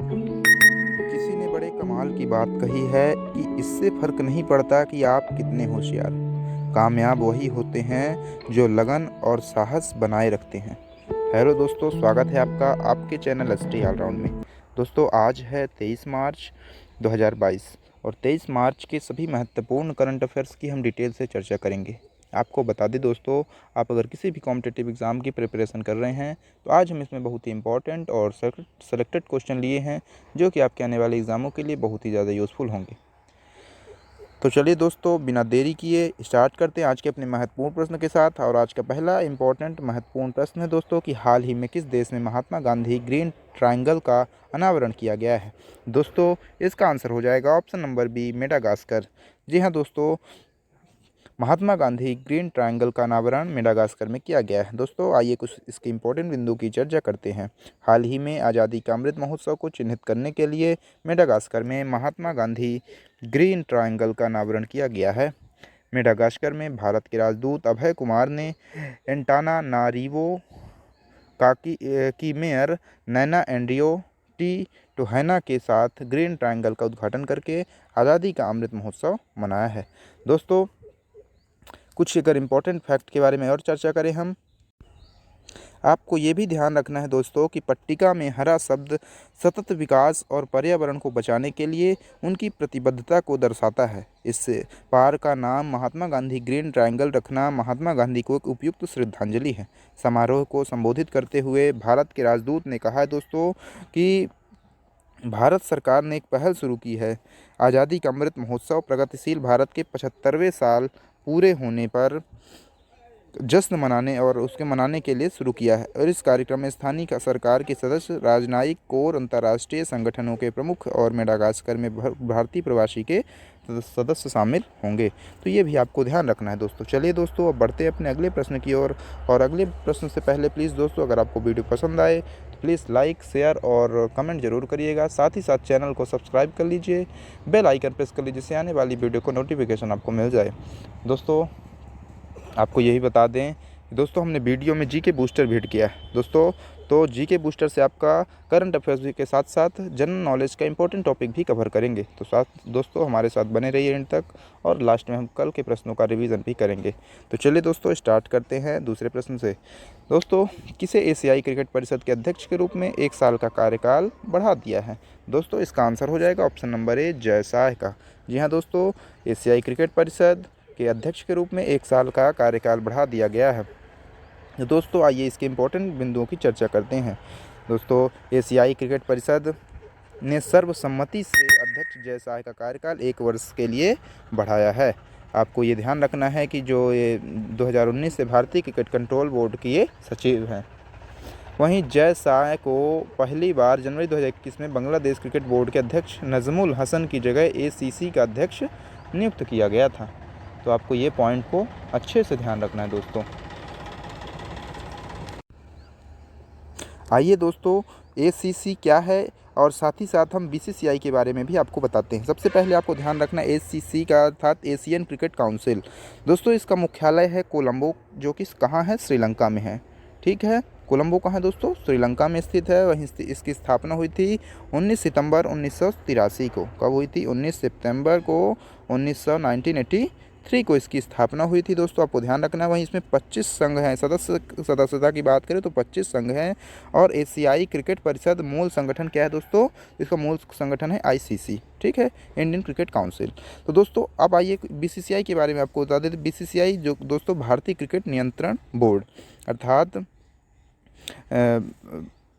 किसी ने बड़े कमाल की बात कही है कि इससे फर्क नहीं पड़ता कि आप कितने होशियार। कामयाब वही होते हैं जो लगन और साहस बनाए रखते हैं। हेलो दोस्तों, स्वागत है आपका आपके चैनल एसटी ऑलराउंड में। दोस्तों, आज है 23 मार्च 2022 और 23 मार्च के सभी महत्वपूर्ण करंट अफेयर्स की हम डिटेल से चर्चा करेंगे। आपको बता दें दोस्तों, आप अगर किसी भी कॉम्पिटिटिव एग्ज़ाम की प्रिपरेशन कर रहे हैं तो आज हम इसमें बहुत ही इंपॉर्टेंट और सेलेक्टेड क्वेश्चन लिए हैं जो कि आपके आने वाले एग्ज़ामों के लिए बहुत ही ज़्यादा यूज़फुल होंगे। तो चलिए दोस्तों, बिना देरी किए स्टार्ट करते हैं आज के अपने महत्वपूर्ण प्रश्न के साथ। और आज का पहला इंपॉर्टेंट महत्वपूर्ण प्रश्न है दोस्तों कि हाल ही में किस देश में महात्मा गांधी ग्रीन ट्रायंगल का अनावरण किया गया है। दोस्तों, इसका आंसर हो जाएगा ऑप्शन नंबर बी, मेडागास्कर। जी हाँ दोस्तों, महात्मा गांधी ग्रीन ट्रायंगल का अनावरण मेडागास्कर में किया गया है। दोस्तों, आइए कुछ इसके इंपॉर्टेंट बिंदु की चर्चा करते हैं। हाल ही में आज़ादी का अमृत महोत्सव को चिन्हित करने के लिए मेडागास्कर में महात्मा गांधी ग्रीन ट्रायंगल का अनावरण किया गया है। मेडागास्कर में भारत के राजदूत अभय कुमार ने एंटानानारिवो की मेयर नैना एंड्रियो टी टोहैना के साथ ग्रीन ट्रायंगल का उद्घाटन करके आज़ादी का अमृत महोत्सव मनाया है। दोस्तों, कुछ अगर इम्पोर्टेंट फैक्ट के बारे में और चर्चा करें हम, आपको ये भी ध्यान रखना है दोस्तों कि पट्टिका में हरा शब्द सतत विकास और पर्यावरण को बचाने के लिए उनकी प्रतिबद्धता को दर्शाता है। इस पार्क का नाम महात्मा गांधी ग्रीन ट्रायंगल रखना महात्मा गांधी को एक उपयुक्त श्रद्धांजलि है। समारोह को संबोधित करते हुए भारत के राजदूत ने कहा है दोस्तों कि भारत सरकार ने एक पहल शुरू की है। आज़ादी का अमृत महोत्सव प्रगतिशील भारत के 75वें साल पूरे होने पर जश्न मनाने और उसके मनाने के लिए शुरू किया है। और इस कार्यक्रम में स्थानीय सरकार के सदस्य, राजनयिक कोर, अंतर्राष्ट्रीय संगठनों के प्रमुख और मेडागास्कर में भारतीय प्रवासी के सदस्य शामिल होंगे। तो ये भी आपको ध्यान रखना है दोस्तों। चलिए दोस्तों, अब बढ़ते हैं अपने अगले प्रश्न की ओर। और अगले प्रश्न से पहले प्लीज़ दोस्तों, अगर आपको वीडियो पसंद आए तो प्लीज़ लाइक, शेयर और कमेंट जरूर करिएगा। साथ ही साथ चैनल को सब्सक्राइब कर लीजिए, बेल आइकन प्रेस कर लीजिए, जिससे आने वाली वीडियो को नोटिफिकेशन आपको मिल जाए। दोस्तों, आपको यही बता दें कि दोस्तों हमने वीडियो में जीके बूस्टर भेंट किया है दोस्तों। तो जीके बूस्टर से आपका करंट अफेयर्स के साथ साथ जनरल नॉलेज का इंपॉर्टेंट टॉपिक भी कवर करेंगे। तो साथ दोस्तों हमारे साथ बने रहिए एंड तक, और लास्ट में हम कल के प्रश्नों का रिवीजन भी करेंगे। तो चलिए दोस्तों, स्टार्ट करते हैं दूसरे प्रश्न से। दोस्तों, किसे एशियाई क्रिकेट परिषद के अध्यक्ष के रूप में 1 साल का कार्यकाल बढ़ा दिया है। दोस्तों, इसका आंसर हो जाएगा option number A, Jay Shah का। जी हाँ दोस्तों, एशियाई क्रिकेट परिषद के अध्यक्ष के रूप में 1 साल का कार्यकाल बढ़ा दिया गया है। दोस्तों, आइए इसके इम्पोर्टेंट बिंदुओं की चर्चा करते हैं। दोस्तों, एशियाई क्रिकेट परिषद ने सर्वसम्मति से अध्यक्ष जय शाह का कार्यकाल 1 वर्ष के लिए बढ़ाया है। आपको ये ध्यान रखना है कि जो ये 2019 से भारतीय क्रिकेट कंट्रोल बोर्ड के ये सचिव हैं। वहीं जय शाह को पहली बार जनवरी 2021 में बांग्लादेश क्रिकेट बोर्ड के अध्यक्ष नजमुल हसन की जगह एसीसी का अध्यक्ष नियुक्त किया गया था। तो आपको ये पॉइंट को अच्छे से ध्यान रखना है दोस्तों। आइए दोस्तों, एसीसी क्या है और साथ ही साथ हम बीसीसीआई के बारे में भी आपको बताते हैं। सबसे पहले आपको ध्यान रखना है एसीसी का अर्थात एशियन क्रिकेट काउंसिल। दोस्तों, इसका मुख्यालय है कोलंबो, जो कि कहाँ है, श्रीलंका में है। ठीक है, कोलंबो कहाँ है दोस्तों, श्रीलंका में स्थित है। वहीं इसकी स्थापना हुई थी 19 सितंबर 1983 को। कब हुई थी, 19 सितंबर को 1983 को इसकी स्थापना हुई थी दोस्तों। आपको ध्यान रखना है। वहीं इसमें 25 संघ हैं। सदस्यता की बात करें तो 25 संघ हैं। और एशियाई क्रिकेट परिषद मूल संगठन क्या है दोस्तों, इसका मूल संगठन है आईसीसी। ठीक है, इंडियन क्रिकेट काउंसिल। तो दोस्तों, अब आइए बीसीसीआई के बारे में आपको बता देते। बीसीसीआई जो दोस्तों भारतीय क्रिकेट नियंत्रण बोर्ड अर्थात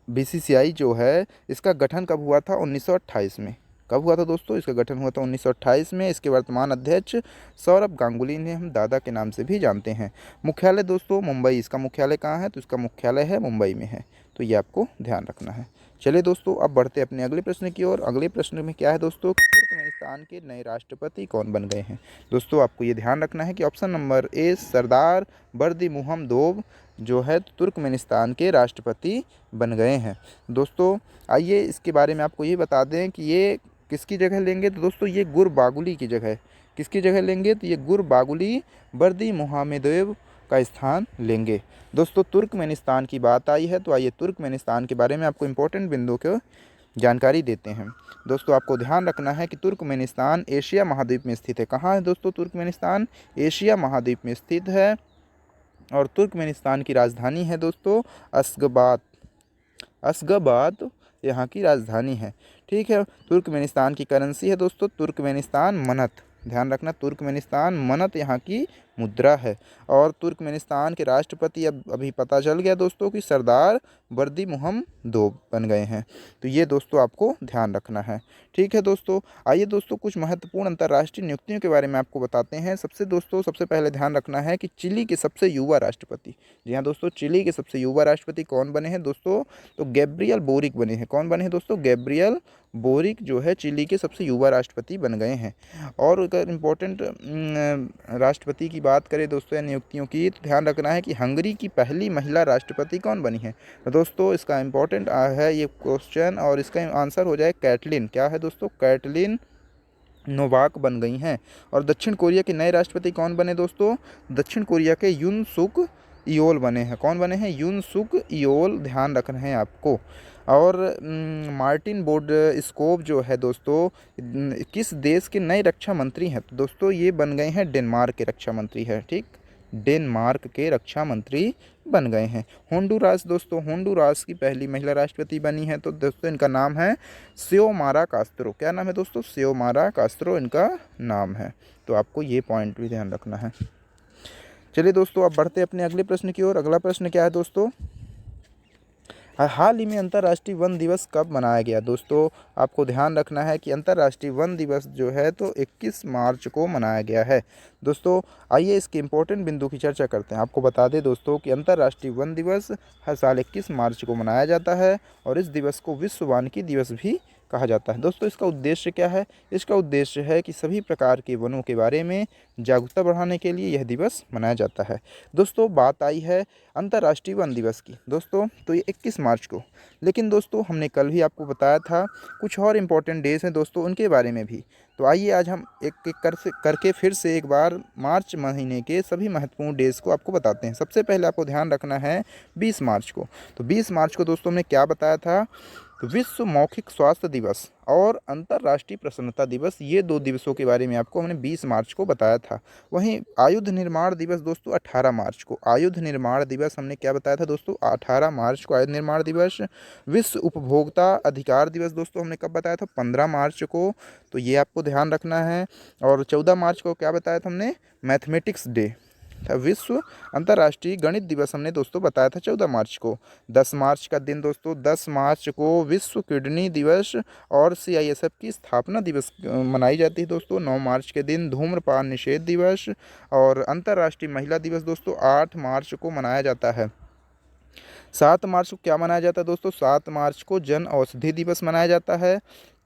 बीसीसीआई जो है, इसका गठन कब हुआ था, 1928 में। कब हुआ था दोस्तों, इसका गठन हुआ था 1928 में। इसके वर्तमान अध्यक्ष सौरभ गांगुली ने हम दादा के नाम से भी जानते हैं। मुख्यालय दोस्तों मुंबई, इसका मुख्यालय कहाँ है, तो इसका मुख्यालय है मुंबई में है। तो ये आपको ध्यान रखना है। चलिए दोस्तों, अब बढ़ते अपने अगले प्रश्न की ओर। अगले प्रश्न में क्या है दोस्तों, तुर्कमेनिस्तान के नए राष्ट्रपति कौन बन गए हैं। दोस्तों, आपको ये ध्यान रखना है कि ऑप्शन नंबर ए, सरदार बर्दिमुहमदोव जो है तुर्कमेनिस्तान के राष्ट्रपति बन गए हैं। दोस्तों, आइए इसके बारे में आपको ये बता दें कि ये किसकी जगह लेंगे। तो दोस्तों, ये गुरबागुली की जगह, किसकी जगह लेंगे, तो ये गुरबागुली बर्दिमुहमदोव का स्थान लेंगे। दोस्तों, तुर्कमेनिस्तान की बात आई है तो आइए तुर्कमेनिस्तान के बारे में आपको इम्पोर्टेंट बिंदु को जानकारी देते हैं। दोस्तों आपको ध्यान रखना है कि तुर्कमेनिस्तान एशिया महाद्वीप में स्थित है। कहाँ है दोस्तों तुर्कमेनिस्तान? एशिया महाद्वीप में स्थित है। और तुर्कमेनिस्तान की राजधानी है दोस्तों अश्गाबाद। अश्गाबाद यहाँ की राजधानी है। ठीक है। तुर्कमेनिस्तान की करेंसी है दोस्तों तुर्कमेनिस्तान मनत। ध्यान रखना तुर्कमेनिस्तान मनत यहाँ की मुद्रा है। और तुर्कमेनिस्तान के राष्ट्रपति अब अभी पता चल गया दोस्तों कि सरदार बर्दी मुहम्मदोव बन गए हैं। तो ये दोस्तों आपको ध्यान रखना है। ठीक है दोस्तों। आइए दोस्तों कुछ महत्वपूर्ण अंतर्राष्ट्रीय नियुक्तियों के बारे में आपको बताते हैं। सबसे पहले ध्यान रखना है कि चिली के सबसे युवा राष्ट्रपति, जी हाँ दोस्तों, चिली के सबसे युवा राष्ट्रपति कौन बने हैं दोस्तों? तो गैब्रियल बोरिक बने हैं। कौन बने हैं दोस्तों? गैब्रियल बोरिक जो है चिली के सबसे युवा राष्ट्रपति बन गए हैं। और अगर इम्पोर्टेंट राष्ट्रपति की बात करें दोस्तों या नियुक्तियों की, तो ध्यान रखना है कि हंगरी की पहली महिला राष्ट्रपति कौन बनी है? तो दोस्तों इसका इम्पोर्टेंट है ये क्वेश्चन, और इसका आंसर हो जाए कैटलिन। क्या है दोस्तों? कैटलिन नोवाक बन गई हैं। और दक्षिण कोरिया के नए राष्ट्रपति कौन बने दोस्तों? दक्षिण कोरिया के युन सुक इयोल बने हैं। कौन बने हैं? युन सुक इयोल। ध्यान रखना है आपको। और मार्टिन बोर्ड स्कोप जो है दोस्तों किस देश के नए रक्षा मंत्री हैं? तो दोस्तों ये बन गए हैं डेनमार्क के रक्षा मंत्री हैं। ठीक, डेनमार्क के रक्षा मंत्री बन गए हैं। होंडुरास दोस्तों, होंडुरास की पहली महिला राष्ट्रपति बनी है। तो दोस्तों इनका नाम है सियोमारा कास्त्रो। क्या नाम है दोस्तों? सियोमारा कास्त्रो इनका नाम है। तो आपको ये पॉइंट भी ध्यान रखना है। चलिए दोस्तों अब बढ़ते हैं अपने अगले प्रश्न की ओर। अगला प्रश्न क्या है दोस्तों? हाल ही में अंतर्राष्ट्रीय वन दिवस कब मनाया गया? दोस्तों आपको ध्यान रखना है कि अंतर्राष्ट्रीय वन दिवस जो है तो 21 मार्च को मनाया गया है। दोस्तों आइए इसके इम्पोर्टेंट बिंदु की चर्चा करते हैं। आपको बता दें दोस्तों कि अंतर्राष्ट्रीय वन दिवस हर साल 21 मार्च को मनाया जाता है और इस दिवस को विश्व वानिकी दिवस भी कहा जाता है। दोस्तों इसका उद्देश्य क्या है? इसका उद्देश्य है कि सभी प्रकार के वनों के बारे में जागरूकता बढ़ाने के लिए यह दिवस मनाया जाता है। दोस्तों बात आई है अंतर्राष्ट्रीय वन दिवस की दोस्तों, तो ये 21 मार्च को, लेकिन दोस्तों हमने कल भी आपको बताया था कुछ और इम्पोर्टेंट डेज हैं दोस्तों, उनके बारे में भी। तो आइए आज हम एक एक करके फिर से एक बार मार्च महीने के सभी महत्वपूर्ण डेज को आपको बताते हैं। सबसे पहले आपको ध्यान रखना है 20 मार्च को। तो 20 मार्च को दोस्तों हमने क्या बताया था? तो विश्व मौखिक स्वास्थ्य दिवस और अंतर्राष्ट्रीय प्रसन्नता दिवस, ये दो दिवसों के बारे में आपको हमने 20 मार्च को बताया था। वहीं आयुध निर्माण दिवस दोस्तों 18 मार्च को। आयुध निर्माण दिवस हमने क्या बताया था दोस्तों? 18 मार्च को आयुध निर्माण दिवस। विश्व उपभोक्ता अधिकार दिवस दोस्तों हमने कब बताया था? 15 मार्च को। तो ये आपको ध्यान रखना है। और 14 मार्च को क्या बताया था हमने? मैथमेटिक्स डे था। विश्व अंतर्राष्ट्रीय गणित दिवस हमने दोस्तों बताया था 14 मार्च को। 10 मार्च का दिन दोस्तों, 10 मार्च को विश्व किडनी दिवस और CISF की स्थापना दिवस मनाई जाती है दोस्तों। 9 मार्च के दिन धूम्रपान निषेध दिवस और अंतर्राष्ट्रीय महिला दिवस दोस्तों 8 मार्च को मनाया जाता है। 7 मार्च को क्या मनाया जाता है दोस्तों? 7 मार्च को जन औषधि दिवस मनाया जाता है।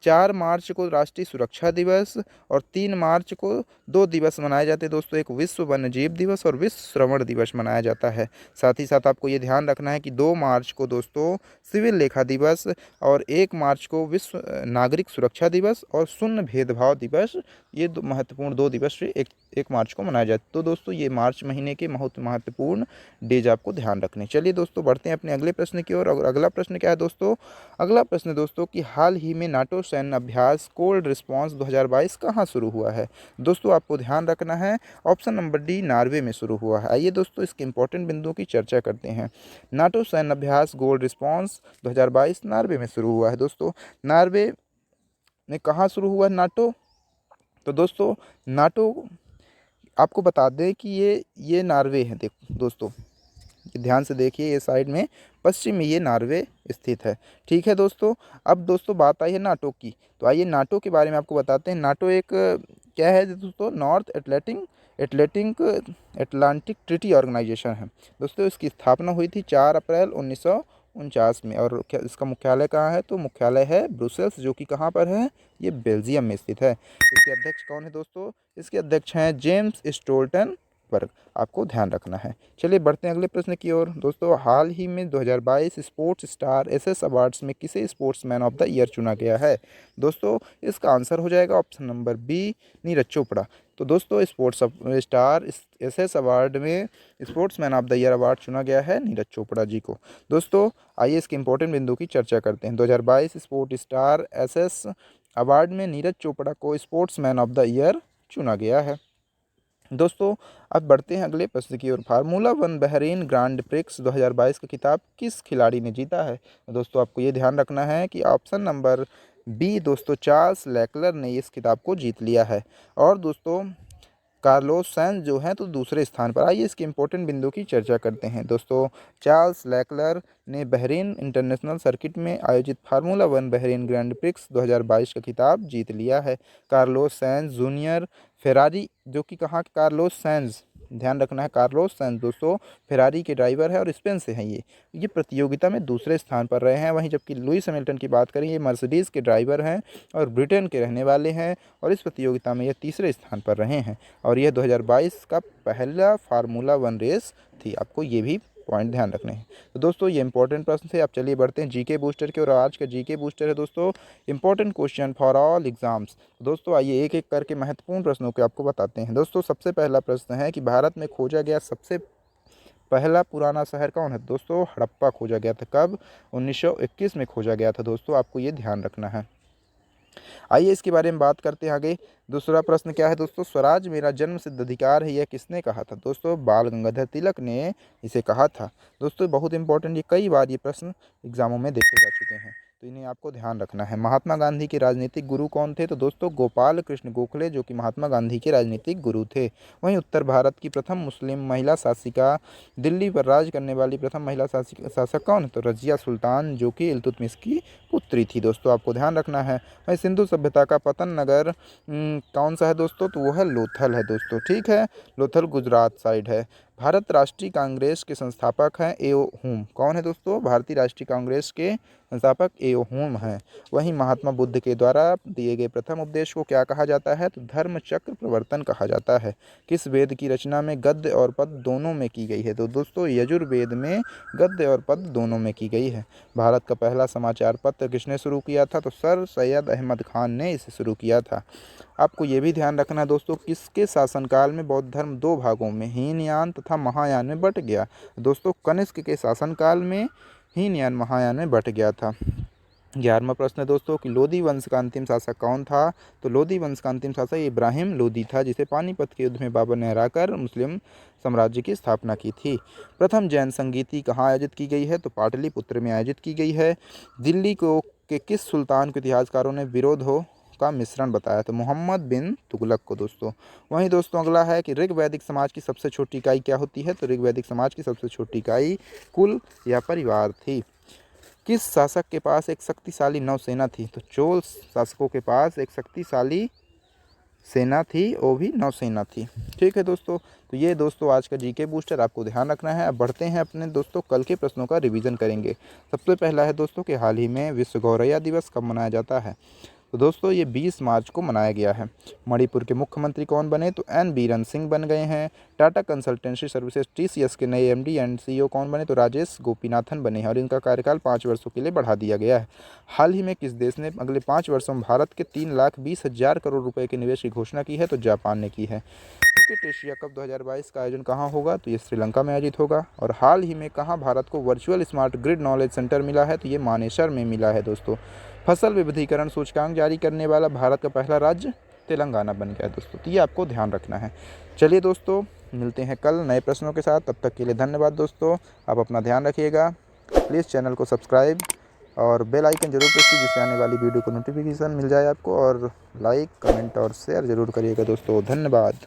4 मार्च को राष्ट्रीय सुरक्षा दिवस और 3 मार्च को 2 दिवस मनाए जाते हैं दोस्तों, एक विश्व वन्यजीव दिवस और विश्व श्रवण दिवस मनाया जाता है। साथ ही साथ आपको ये ध्यान रखना है कि 2 मार्च को दोस्तों सिविल लेखा दिवस और 1 मार्च को विश्व नागरिक सुरक्षा दिवस और शून्य भेदभाव दिवस, ये दो महत्वपूर्ण 2 दिवस एक मार्च को मनाया जाता है। तो दोस्तों ये मार्च महीने के बहुत महत्वपूर्ण डेज आपको ध्यान रखने। चलिए दोस्तों बढ़ते हैं अपने अगले प्रश्न की ओर। और अगला प्रश्न क्या है दोस्तों? अगला प्रश्न दोस्तों कि हाल ही में नाटो सैन्य अभ्यास कोल्ड रिस्पॉन्स 2022 कहाँ शुरू हुआ है? दोस्तों आपको ध्यान रखना है ऑप्शन नंबर डी नॉर्वे में शुरू हुआ है। आइए दोस्तों इसके इंपॉर्टेंट बिंदुओं की चर्चा करते हैं। नाटो सैन्य अभ्यास गोल्ड रिस्पॉन्स 2022 नॉर्वे में शुरू हुआ है दोस्तों। नॉर्वे में कहाँ शुरू हुआ है नाटो? तो दोस्तों नाटो आपको बता दें कि ये नॉर्वे है। देखो दोस्तों ध्यान से देखिए, ये साइड में पश्चिम में ये नॉर्वे स्थित है। ठीक है दोस्तों। अब दोस्तों बात आई है नाटो की, तो आइए नाटो के बारे में आपको बताते हैं। नाटो एक क्या है दोस्तों? नॉर्थ एटलांटिक ट्रीटी ऑर्गेनाइजेशन है दोस्तों। इसकी स्थापना हुई थी 4 अप्रैल 1949 में। और इसका मुख्यालय कहाँ है? तो मुख्यालय है ब्रुसेल्स, जो कि कहाँ पर है? ये बेल्जियम में स्थित है। इसके अध्यक्ष कौन है दोस्तों? इसके अध्यक्ष हैं जेम्स स्टोल्टनबर्ग। पर आपको ध्यान रखना है। चलिए बढ़ते हैं अगले प्रश्न की ओर। दोस्तों, हाल ही में 2022 स्पोर्ट्स स्टार एसएस अवार्ड्स में किसे स्पोर्ट्समैन ऑफ द ईयर चुना गया है? दोस्तों, इसका आंसर हो जाएगा option number B, Neeraj Chopra. तो दोस्तों, स्पोर्ट्स स्टार एसएस अवार्ड में sportsman of the year award चुना गया है नीरज चोपड़ा जी को। दोस्तों, आइए इसके इंपॉर्टेंट बिंदु की चर्चा करते हैं। 2022 स्पोर्ट्स स्टार एसएस अवार्ड में नीरज चोपड़ा को स्पोर्ट्समैन ऑफ द ईयर चुना गया है। दोस्तों, अब बढ़ते हैं अगले प्रश्न की ओर। Formula one Bahrain grand prix 2022 का खिताब किस खिलाड़ी ने जीता है? दोस्तों, आपको ये ध्यान रखना है कि ऑप्शन नंबर बी दोस्तों, चार्ल्स लेक्लर ने इस खिताब को जीत लिया है। और दोस्तों, कार्लोस सैंज जो हैं तो दूसरे स्थान पर। आइए इसके इंपॉर्टेंट बिंदु की चर्चा करते हैं। दोस्तों, चार्ल्स लेक्लर ने बहरीन इंटरनेशनल सर्किट में आयोजित formula one Bahrain grand prix 2022 का खिताब जीत लिया है। कार्लोस सैंज जूनियर फेरारी, जो कि कहाँ के कार्लोस सैंज, ध्यान रखना है, कार्लोस सैंज दोस्तों फेरारी के ड्राइवर है और स्पेन से हैं। ये प्रतियोगिता में दूसरे स्थान पर रहे हैं। वहीं जबकि लुइस हैमिल्टन की बात करें, ये मर्सिडीज़ के ड्राइवर हैं और ब्रिटेन के रहने वाले हैं और इस प्रतियोगिता में ये तीसरे स्थान पर रहे हैं और यह 2022 का पहला फार्मूला वन रेस थी। आपको ये भी पॉइंट ध्यान रखने हैं। तो दोस्तों, ये इंपॉर्टेंट प्रश्न थे। आप चलिए बढ़ते हैं जीके बूस्टर के। और आज का जीके बूस्टर है दोस्तों, important question for all exams. दोस्तों, आइए एक एक करके महत्वपूर्ण प्रश्नों के आपको बताते हैं। दोस्तों, सबसे पहला प्रश्न है कि भारत में खोजा गया सबसे पहला पुराना शहर कौन है? दोस्तों, हड़प्पा खोजा गया था। कब? 1921 में खोजा गया था। दोस्तों, आपको ये ध्यान रखना है। आइए इसके बारे में बात करते हैं आगे। दूसरा प्रश्न क्या है दोस्तों? स्वराज मेरा जन्म सिद्ध अधिकार है, यह किसने कहा था? दोस्तों, बाल गंगाधर तिलक ने इसे कहा था। दोस्तों, बहुत इंपॉर्टेंट, ये कई बार ये प्रश्न एग्जामों में देखे जा चुके हैं, तो इन्हें आपको ध्यान रखना है। महात्मा गांधी के राजनीतिक गुरु कौन थे? तो दोस्तों, गोपाल कृष्ण गोखले, जो कि महात्मा गांधी के राजनीतिक गुरु थे। वहीं उत्तर भारत की प्रथम मुस्लिम महिला शासिका, दिल्ली पर राज करने वाली प्रथम महिला शासक कौन? तो रजिया सुल्तान, जो कि इल्तुतमिश की पुत्री थी। दोस्तों, आपको ध्यान रखना है। वहीं सिंधु सभ्यता का पतन नगर कौन सा है दोस्तों? तो वो है लोथल है दोस्तों। ठीक है, लोथल गुजरात साइड है। भारत राष्ट्रीय कांग्रेस के संस्थापक हैं एओ हुम। कौन है दोस्तों? भारतीय राष्ट्रीय कांग्रेस के संस्थापक एओ हुम हैं। वहीं महात्मा बुद्ध के द्वारा दिए गए प्रथम उपदेश को क्या कहा जाता है? तो धर्म चक्र प्रवर्तन कहा जाता है। किस वेद की रचना में गद्य और पद्य दोनों में की गई है? तो दोस्तों, यजुर्वेद में गद्य और पद्य दोनों में की गई है। भारत का पहला समाचार पत्र किसने शुरू किया था? तो सर सैयद अहमद खान ने इसे शुरू किया था। आपको ये भी ध्यान रखना है दोस्तों, किसके शासनकाल में बौद्ध धर्म दो भागों में हीनयान तथा महायान में बंट गया? दोस्तों, कनिष्क के शासनकाल में हीनयान महायान में बंट गया था। 11वां प्रश्न है दोस्तों कि लोदी वंश का अंतिम शासक कौन था? तो लोदी वंश का अंतिम शासक इब्राहिम लोदी था, जिसे पानीपत के युद्ध में बाबर ने हराकर मुस्लिम साम्राज्य की स्थापना की थी। प्रथम जैन संगीति कहाँ आयोजित की गई है? तो पाटलिपुत्र में आयोजित की गई है। दिल्ली को के किस सुल्तान को इतिहासकारों ने विरोधों का मिश्रण बताया? तो मोहम्मद बिन तुगलक को। दोस्तों, वहीं दोस्तों अगला है कि ऋग वैदिक समाज की सबसे छोटी इकाई क्या होती है? तो ऋग वैदिक समाज की सबसे छोटी इकाई कुल या परिवार थी। किस शासक के पास एक शक्तिशाली नौसेना थी? तो चोल शासकों के पास एक शक्तिशाली सेना थी, वो भी नौसेना थी। ठीक है दोस्तों, तो ये दोस्तों आज का जीके बूस्टर, आपको ध्यान रखना है। अब बढ़ते हैं अपने दोस्तों कल के प्रश्नों का रिवीजन करेंगे। सबसे पहला है दोस्तों कि हाल ही में विश्व गौरैया दिवस कब मनाया जाता है? तो दोस्तों, ये 20 मार्च को मनाया गया है। मणिपुर के मुख्यमंत्री कौन बने? तो एन बीरन सिंह बन गए हैं। टाटा कंसल्टेंसी सर्विसेज टीसीएस के नए एमडी एंड सीईओ कौन बने? तो राजेश गोपीनाथन बने हैं और इनका कार्यकाल 5 वर्षों के लिए बढ़ा दिया गया है। हाल ही में किस देश ने अगले 5 वर्षों में भारत के 3,20,000 करोड़ रुपए के निवेश की घोषणा की है? तो जापान ने की है। क्रिकेट एशिया कप 2022 का आयोजन कहाँ होगा? तो ये श्रीलंका में आयोजित होगा। और हाल ही में कहाँ भारत को virtual smart grid knowledge centre मिला है? तो ये मानेसर में मिला है दोस्तों। फसल विविधीकरण सूचकांक जारी करने वाला भारत का पहला राज्य तेलंगाना बन गया है दोस्तों, तो ये आपको ध्यान रखना है। चलिए दोस्तों, मिलते हैं कल नए प्रश्नों के साथ। तब तक के लिए धन्यवाद दोस्तों। आप अपना ध्यान रखिएगा। प्लीज़ चैनल को सब्सक्राइब और बेल आइकन जरूर प्रेस कीजिए, जिससे आने वाली वीडियो को नोटिफिकेशन मिल जाए आपको। और लाइक, कमेंट और शेयर जरूर करिएगा दोस्तों। धन्यवाद।